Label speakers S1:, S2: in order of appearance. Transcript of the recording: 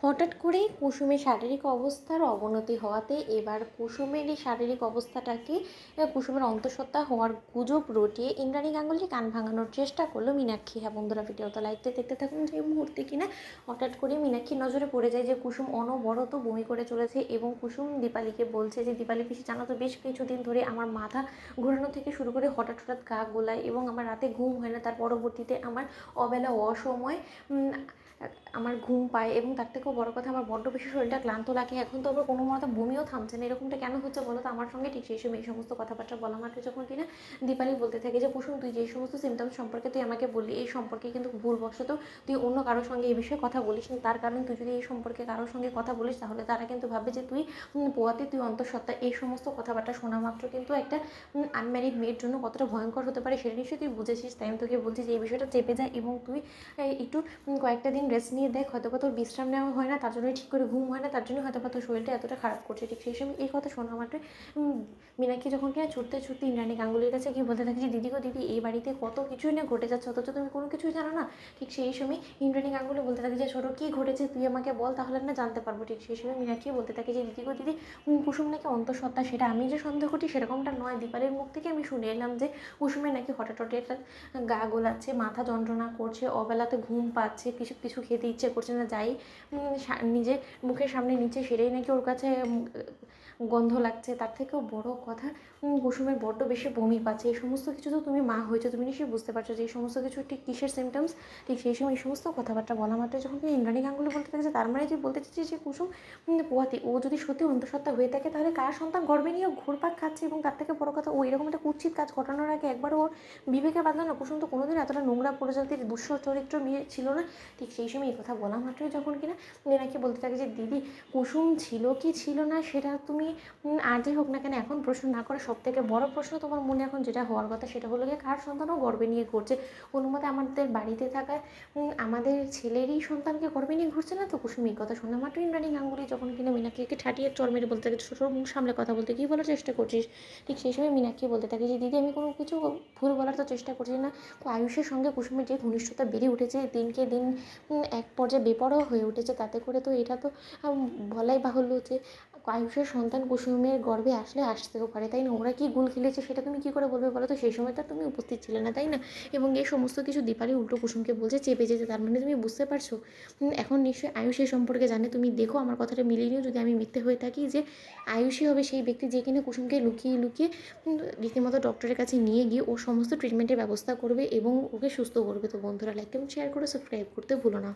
S1: হঠাৎ করেই কুসুমের শারীরিক অবস্থার অবনতি হওয়াতে এবার কুসুমের এই শারীরিক অবস্থাটাকে কুসুমের অন্তঃসত্ত্বা হওয়ার গুজব রটিয়ে ইন্দ্রাণী গাঙ্গুলি কান ভাঙানোর চেষ্টা করলো মীনাক্ষী। হ্যাঁ বন্ধুরা, ভিডিওটা লাইভতে দেখতে থাকুন। যে মুহূর্তে কিনা হঠাৎ করে মীনাক্ষীর নজরে পড়ে যায় যে কুসুম অনবরত বমি করে চলেছে এবং কুসুম দীপালিকে বলছে যে দীপালি পিসি জানো তো, বেশ কিছুদিন ধরে আমার মাথা ঘোরানো থেকে শুরু করে হঠাৎ হঠাৎ গা গোলায় এবং আমার রাতে ঘুম হয় না, তার পরবর্তীতে আমার অবেলা অসময় আমার ঘুম পায় এবং তার থেকেও বড় কথা আমার বড্ড বেশি শরীরটা ক্লান্ত লাগে। এখন তো আবার কোনো মতো বমিও থামছে না, এরকমটা কেন হচ্ছে বলো তো আমার সঙ্গে? ঠিক সেই সময় এই সমস্ত কথাবার্তা বলা মাত্র যখন কিনা দীপালি বলতে থাকে যে কুসুম, তুই যে সমস্ত সিমটমস সম্পর্কে তুই আমাকে বললি, এই সম্পর্কে কিন্তু ভুলবশত তুই অন্য কারোর সঙ্গে এই বিষয়ে কথা বলিস না। তার কারণ তুই যদি এই সম্পর্কে কারোর সঙ্গে কথা বলিস তাহলে তারা কিন্তু ভাববে যে তুই পোয়াতে, তুই অন্তঃসত্ত্বা। এই সমস্ত কথাবার্তা শোনা মাত্র কিন্তু একটা আনম্যারিড মেয়ের জন্য কতটা ভয়ঙ্কর হতে পারে সেটা নিশ্চয়ই তুই বুঝেছিস। তাই আমি তোকে বলছি যে এই বিষয়টা চেপে যায় এবং তুই একটু কয়েকটা দিন রেস্ট নিয়ে দেখ। হয়তো বা তোর বিশ্রাম নেওয়া হয় না, তার জন্যই ঠিক করে ঘুম হয় না, তার জন্য হয়তো বা তোর শরীরটা এতটা খারাপ করছে। ঠিক সেই সময় এই কথা শোনা মাত্র মীনাক্ষী যখন কিনা ছুটতে ছুটতে ইন্দ্রাণী গাঙ্গুলির কাছে গিয়ে বলতে থাকে যে দিদি গো দিদি, এই বাড়িতে কত কিছুই না ঘটে যাচ্ছে, অথচ তুমি কোনো কিছুই জানো না। ঠিক সেই সময় ইন্দ্রাণী গাঙ্গুলি বলতে থাকে যে ছোটো, কী ঘটেছে তুই আমাকে বল, তাহলে না জানতে পারবো। ঠিক সেই সময় মীনাক্ষী বলতে থাকে যে দিদি গো দিদি, কুসুম নাকি অন্তঃসত্ত্বা। সেটা আমি যে সন্দেহ করি সেরকমটা নয়, দীপালির মুখ থেকে আমি শুনে এলাম যে কুসুমের নাকি হঠাৎ হঠাৎ একটা গা গোলাচ্ছে, মাথা যন্ত্রণা করছে, অবেলাতে ঘুম পাচ্ছে, কিছু কিছু খেতে ইচ্ছে করছে না, যাই নিজে মুখের সামনে নিচে সেটাই নাকি ওর কাছে গন্ধ লাগছে। তার থেকেও বড় কথা, কুসুমের বড্ড বেশি বমি পাচ্ছে। এই সমস্ত কিছু তো তুমি মা হয়েছো, তুমি নিশ্চয়ই বুঝতে পারছো যে এই সমস্ত কিছু ঠিক কিসের সিমটমস। ঠিক সেই সময় এই সমস্ত কথাবার্তা বলা মাত্র যখন কি ইন্দ্রাণী গাঙ্গুলি বলতে থাকে যে তার মানে তুই বলতে চাচ্ছিস যে কুসুম পোয়াতি, ও যদি সত্যি অন্তঃসত্ত্বা হয়ে থাকে তাহলে কার সন্তান গর্ভে নিয়ে ঘুরপাক খাচ্ছে। এবং তার থেকে বড় কথা, ও এরকম একটা কুৎসিত কাজ ঘটানোর আগে একবার ওর বিবেকে বাঁধলো না? কুসুম তো কোনোদিন এতটা নোংরা প্রজাতির দুঃস্থ চরিত্র মেয়ে ছিল না। ঠিক সেই সময় এই কথা বলা মাত্রই যখন কিনা মীনাক্ষী বলতে থাকে যে দিদি, কুসুম ছিল কি ছিল না সেটা তুমি আর যে হোক না কেন এখন প্রশ্ন না করে সব থেকে বড় প্রশ্ন তোমার মনে এখন যেটা হওয়ার কথা সেটা হলো গিয়ে কার সন্তানও গর্ভে নিয়ে ঘুরছে। কোনো মতে আমাদের বাড়িতে থাকা আমাদের ছেলেরই সন্তানকে গর্ভে নিয়ে ঘুরছে না তো? কুসুম এই কথা শোনা মাত্র ইন্দ্রাণী গাঙ্গুলি যখন কিনা মীনাক্ষীকে ঠাটিয়ে চর মেরে বলতে থাকে ছোটোর মুখ সামলে কথা বলতে কী বলার চেষ্টা করছিস। ঠিক সেই সময় মীনাক্ষী বলতে থাকে যে দিদি, আমি কোনো কিছু ভুল বলার তো চেষ্টা করছি না। আয়ুষের সঙ্গে কুসুমের যে ঘনিষ্ঠতা বেড়ে উঠেছে দিনকে দিন, এক পর্যায়ে বেপরোয়া হয়ে উঠেছে, তাতে করে তো এটা তো বলাই বাহুল্য যে আয়ুষের সন্তান কুসুমের গর্ভে আসলে আসতেও পারে, তাই না? ওরা কি গুল খেলেছে সেটা তুমি কী করে বলবে বলো তো? সেই সময় তো তুমি উপস্থিত ছিলে না, তাই না? এবং এই সমস্ত কিছু দীপালি উল্টো কুসুমকে বলছে চেপে যেতে। তার মানে তুমি বুঝতে পারছো এখন নিশ্চয়ই আয়ুষ এই সম্পর্কে জানে। তুমি দেখো আমার কথাটা মিলিয়ে নিও, যদি আমি মিথ্যে হয়ে থাকি, যে আয়ুষই হবে সেই ব্যক্তি যে কিনা কুসুমকে লুকিয়ে লুকিয়ে রীতিমতো ডক্টরের কাছে নিয়ে গিয়ে ও সমস্ত ট্রিটমেন্টের ব্যবস্থা করবে এবং ওকে সুস্থ করবে। তো বন্ধুরা, লাইক এবং শেয়ার করে সাবস্ক্রাইব করতে ভুলো না।